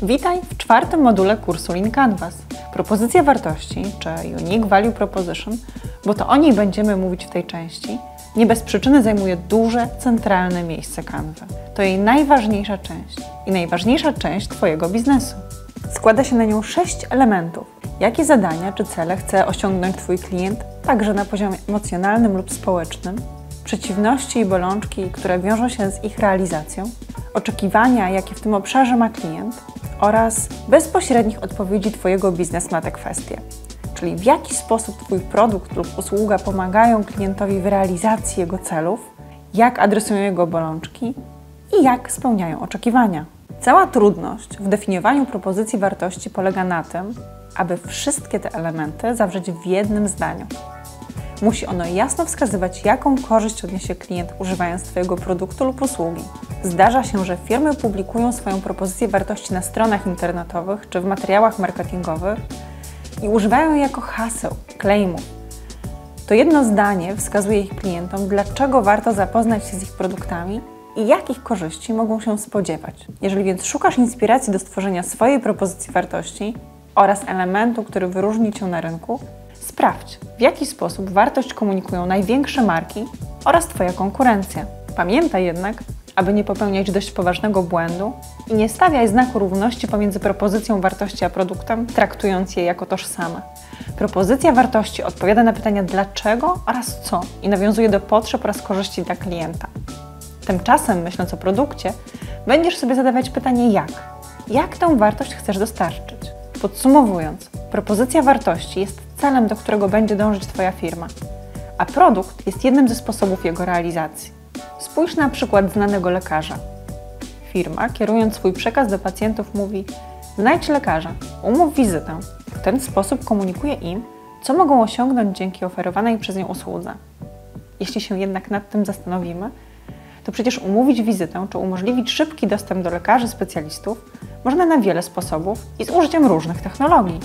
Witaj w czwartym module kursu Lean Canvas. Propozycja wartości, czy Unique Value Proposition, bo to o niej będziemy mówić w tej części, nie bez przyczyny zajmuje duże, centralne miejsce Canvy. To jej najważniejsza część i najważniejsza część Twojego biznesu. Składa się na nią 6 elementów. Jakie zadania czy cele chce osiągnąć Twój klient, także na poziomie emocjonalnym lub społecznym, przeciwności i bolączki, które wiążą się z ich realizacją, oczekiwania, jakie w tym obszarze ma klient oraz bezpośrednich odpowiedzi Twojego biznesu na te kwestie. Czyli w jaki sposób Twój produkt lub usługa pomagają klientowi w realizacji jego celów, jak adresują jego bolączki i jak spełniają oczekiwania. Cała trudność w definiowaniu propozycji wartości polega na tym, aby wszystkie te elementy zawrzeć w jednym zdaniu. Musi ono jasno wskazywać, jaką korzyść odniesie klient używając Twojego produktu lub usługi. Zdarza się, że firmy publikują swoją propozycję wartości na stronach internetowych czy w materiałach marketingowych i używają jej jako haseł, claimów. To jedno zdanie wskazuje ich klientom, dlaczego warto zapoznać się z ich produktami i jakich korzyści mogą się spodziewać. Jeżeli więc szukasz inspiracji do stworzenia swojej propozycji wartości oraz elementu, który wyróżni Cię na rynku, sprawdź, w jaki sposób wartość komunikują największe marki oraz Twoja konkurencja. Pamiętaj jednak, aby nie popełniać dość poważnego błędu i nie stawiaj znaku równości pomiędzy propozycją wartości a produktem, traktując je jako tożsame. Propozycja wartości odpowiada na pytania dlaczego oraz co i nawiązuje do potrzeb oraz korzyści dla klienta. Tymczasem, myśląc o produkcie, będziesz sobie zadawać pytanie jak. Jak tę wartość chcesz dostarczyć? Podsumowując, propozycja wartości jest celem, do którego będzie dążyć Twoja firma, a produkt jest jednym ze sposobów jego realizacji. Spójrz na przykład znanego lekarza. Firma, kierując swój przekaz do pacjentów, mówi: znajdź lekarza, umów wizytę. W ten sposób komunikuje im, co mogą osiągnąć dzięki oferowanej przez nią usłudze. Jeśli się jednak nad tym zastanowimy, to przecież umówić wizytę czy umożliwić szybki dostęp do lekarzy specjalistów można na wiele sposobów i z użyciem różnych technologii.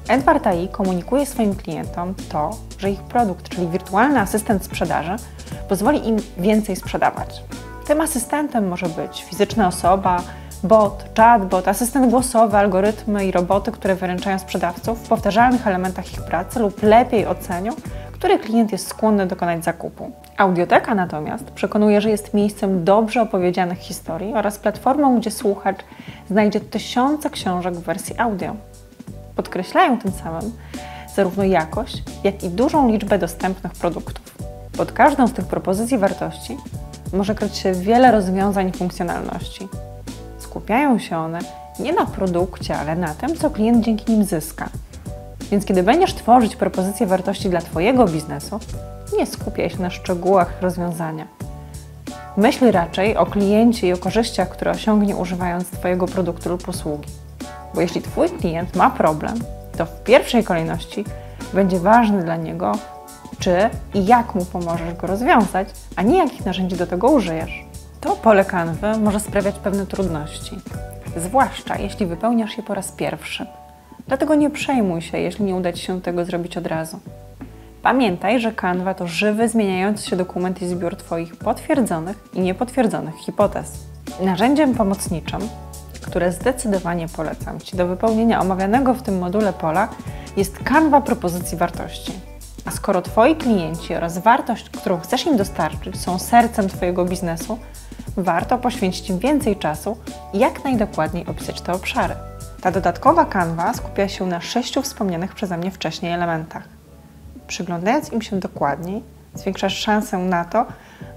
Edward AI komunikuje swoim klientom to, że ich produkt, czyli wirtualny asystent sprzedaży, pozwoli im więcej sprzedawać. Tym asystentem może być fizyczna osoba, bot, chatbot, asystent głosowy, algorytmy i roboty, które wyręczają sprzedawców w powtarzalnych elementach ich pracy lub lepiej ocenią, który klient jest skłonny dokonać zakupu. Audioteka natomiast przekonuje, że jest miejscem dobrze opowiedzianych historii oraz platformą, gdzie słuchacz znajdzie tysiące książek w wersji audio. Podkreślają tym samym zarówno jakość, jak i dużą liczbę dostępnych produktów. Pod każdą z tych propozycji wartości może kryć się wiele rozwiązań i funkcjonalności. Skupiają się one nie na produkcie, ale na tym, co klient dzięki nim zyska. Więc kiedy będziesz tworzyć propozycję wartości dla Twojego biznesu, nie skupiaj się na szczegółach rozwiązania. Myśl raczej o kliencie i o korzyściach, które osiągnie używając Twojego produktu lub usługi. Bo jeśli Twój klient ma problem, to w pierwszej kolejności będzie ważne dla niego, czy i jak mu pomożesz go rozwiązać, a nie jakich narzędzi do tego użyjesz. To pole Canvy może sprawiać pewne trudności, zwłaszcza jeśli wypełniasz je po raz pierwszy. Dlatego nie przejmuj się, jeśli nie uda Ci się tego zrobić od razu. Pamiętaj, że Canva to żywy, zmieniający się dokument i zbiór Twoich potwierdzonych i niepotwierdzonych hipotez. Narzędziem pomocniczym, które zdecydowanie polecam Ci do wypełnienia omawianego w tym module pola, jest Canva propozycji wartości. A skoro Twoi klienci oraz wartość, którą chcesz im dostarczyć, są sercem Twojego biznesu, warto poświęcić im więcej czasu i jak najdokładniej opisać te obszary. Ta dodatkowa Canva skupia się na 6 wspomnianych przeze mnie wcześniej elementach. Przyglądając im się dokładniej, zwiększasz szansę na to,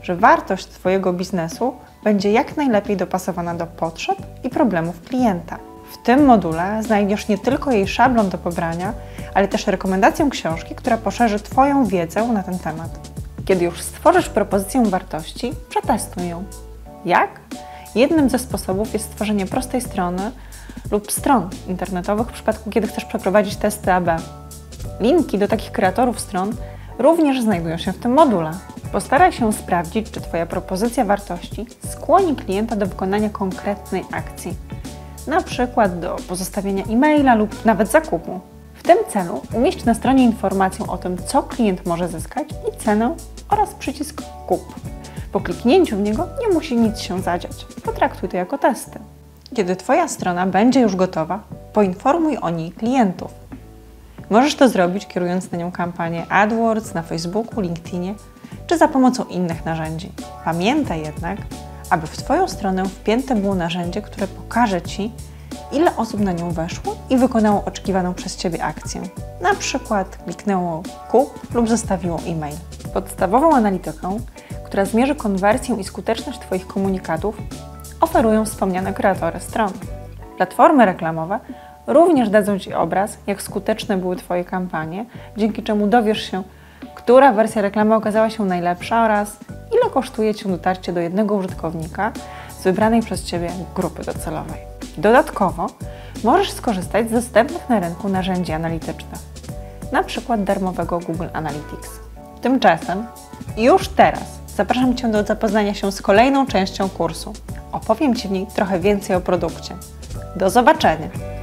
że wartość Twojego biznesu będzie jak najlepiej dopasowana do potrzeb i problemów klienta. W tym module znajdziesz nie tylko jej szablon do pobrania, ale też rekomendację książki, która poszerzy Twoją wiedzę na ten temat. Kiedy już stworzysz propozycję wartości, przetestuj ją. Jak? Jednym ze sposobów jest stworzenie prostej strony lub stron internetowych w przypadku, kiedy chcesz przeprowadzić testy AB. Linki do takich kreatorów stron również znajdują się w tym module. Postaraj się sprawdzić, czy Twoja propozycja wartości skłoni klienta do wykonania konkretnej akcji, na przykład do pozostawienia e-maila lub nawet zakupu. W tym celu umieść na stronie informację o tym, co klient może zyskać i cenę oraz przycisk kup. Po kliknięciu w niego nie musi nic się zadziać. Potraktuj to jako testy. Kiedy Twoja strona będzie już gotowa, poinformuj o niej klientów. Możesz to zrobić, kierując na nią kampanię AdWords na Facebooku, LinkedInie czy za pomocą innych narzędzi. Pamiętaj jednak, aby w Twoją stronę wpięte było narzędzie, które pokaże Ci, ile osób na nią weszło i wykonało oczekiwaną przez Ciebie akcję. Na przykład kliknęło kup lub zostawiło e-mail. Podstawową analitykę, która zmierzy konwersję i skuteczność Twoich komunikatów, oferują wspomniane kreatory stron. Platformy reklamowe również dadzą Ci obraz, jak skuteczne były Twoje kampanie, dzięki czemu dowiesz się, która wersja reklamy okazała się najlepsza oraz ile kosztuje Cię dotarcie do jednego użytkownika z wybranej przez Ciebie grupy docelowej. Dodatkowo możesz skorzystać z dostępnych na rynku narzędzi analitycznych, na przykład darmowego Google Analytics. Tymczasem już teraz zapraszam Cię do zapoznania się z kolejną częścią kursu. Opowiem Ci w niej trochę więcej o produkcie. Do zobaczenia!